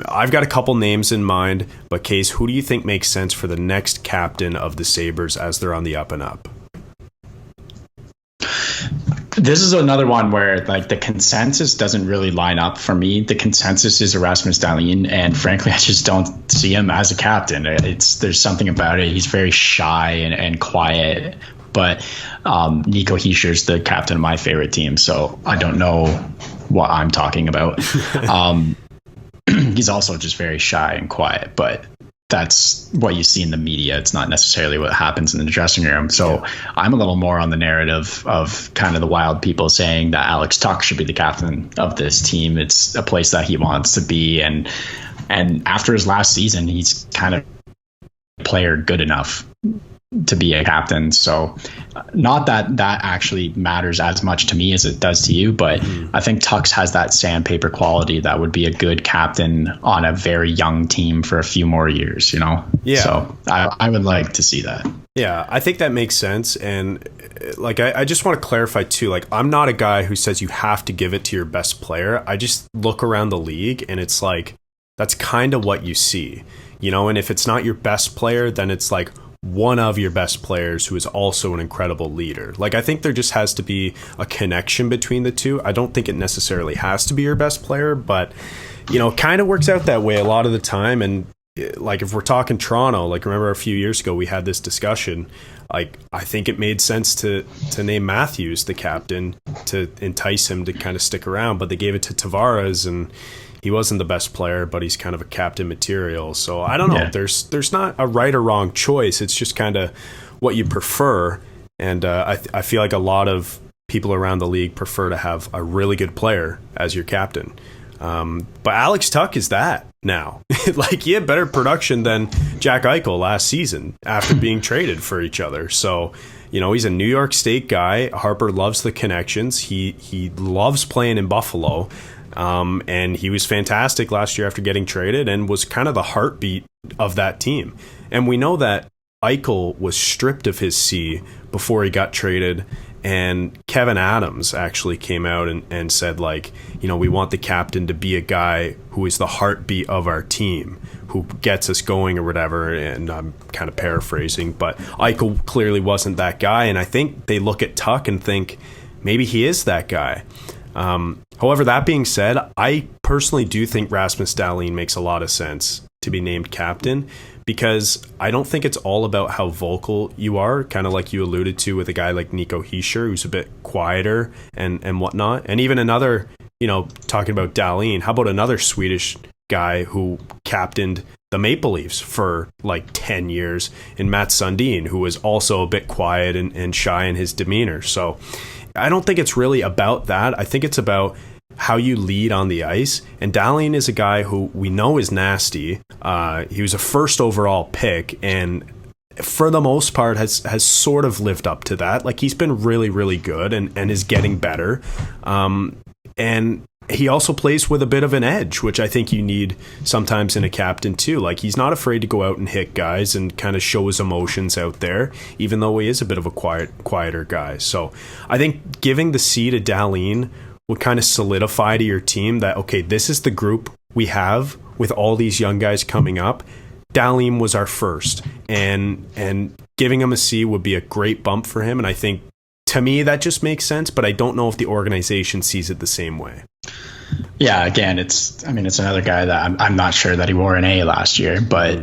I've got a couple names in mind, but Case, who do you think makes sense for the next captain of the Sabres as they're on the up and up? This is another one where like the consensus doesn't really line up for me. The consensus is Erasmus Dahlin, and frankly, I just don't see him as a captain. There's something about it. He's very shy and quiet. But Nico Hischier's the captain of my favorite team, so I don't know what I'm talking about. He's also just very shy and quiet, but that's what you see in the media. It's not necessarily what happens in the dressing room. So I'm a little more on the narrative of kind of the wild people saying that Alex Tuch should be the captain of this team. It's a place that he wants to be. And after his last season, he's kind of a player good enough to be a captain. So not that actually matters as much to me as it does to you, but I think Tux has that sandpaper quality that would be a good captain on a very young team for a few more years, you know? Yeah. So I would like to see that. Yeah, I think that makes sense. And like, I just want to clarify too, like, I'm not a guy who says you have to give it to your best player. I just look around the league and it's like, that's kind of what you see, you know? And if it's not your best player, then it's like one of your best players who is also an incredible leader. Like, I think there just has to be a connection between the two. I don't think it necessarily has to be your best player, but, you know, it kind of works out that way a lot of the time. And like, if we're talking Toronto, like, remember a few years ago we had this discussion. Like, I think it made sense to name Matthews the captain to entice him to kind of stick around, but they gave it to Tavares, and he wasn't the best player, but he's kind of a captain material. So I don't know. Yeah. There's not a right or wrong choice. It's just kind of what you prefer. And I feel like a lot of people around the league prefer to have a really good player as your captain. But Alex Tuch is that now. Like, he had better production than Jack Eichel last season after being traded for each other. So, you know, he's a New York State guy. Harper loves the connections. He loves playing in Buffalo. And he was fantastic last year after getting traded and was kind of the heartbeat of that team. And we know that Eichel was stripped of his C before he got traded. And Kevin Adams actually came out and said, like, you know, we want the captain to be a guy who is the heartbeat of our team, who gets us going or whatever. And I'm kind of paraphrasing, but Eichel clearly wasn't that guy. And I think they look at Tuch and think maybe he is that guy. However, that being said, I personally do think Rasmus Dahlin makes a lot of sense to be named captain, because I don't think it's all about how vocal you are, kind of like you alluded to with a guy like Nico Hischier, who's a bit quieter and whatnot. And even another, you know, talking about Dahlin, how about another Swedish guy who captained the Maple Leafs for like 10 years in Matt Sundin, who was also a bit quiet and shy in his demeanor. So I don't think it's really about that. I think it's about how you lead on the ice. And Dahlin is a guy who we know is nasty. He was a first overall pick, and for the most part has sort of lived up to that. Like, he's been really, really good and is getting better. And he also plays with a bit of an edge, which I think you need sometimes in a captain too. Like, he's not afraid to go out and hit guys and kind of show his emotions out there, even though he is a bit of a quieter guy. So I think giving the C to Dahlin would kind of solidify to your team that, okay, this is the group we have with all these young guys coming up. Dahlin was our first, and giving him a C would be a great bump for him. And I think, to me, that just makes sense, but I don't know if the organization sees it the same way. Yeah, again, it's another guy that I'm not sure that he wore an A last year, but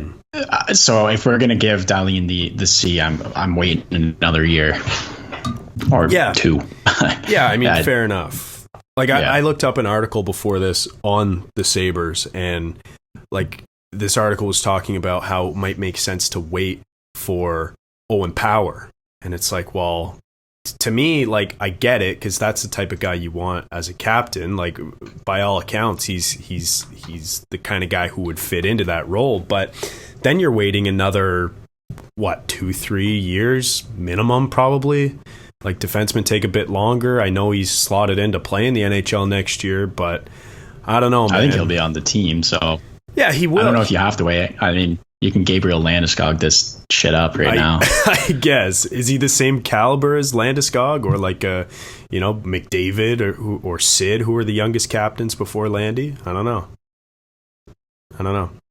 so if we're gonna give Dahlin the C, I'm waiting another year or two. Yeah, I mean, fair enough. Like, I looked up an article before this on the Sabres, and like, this article was talking about how it might make sense to wait for Owen Power, and it's like, well, to me, like, I get it, because that's the type of guy you want as a captain. Like, by all accounts, he's the kind of guy who would fit into that role. But then you're waiting another 2-3 years minimum, probably. Like, defensemen take a bit longer. I know he's slotted in to play in the NHL next year, but I don't know, man. I think he'll be on the team, so yeah, he will. I don't know if you have to wait. I mean, you can Gabriel Landeskog this shit up now. I guess. Is he the same caliber as Landeskog, or like McDavid or Sid, who were the youngest captains before Landy? I don't know. I don't know.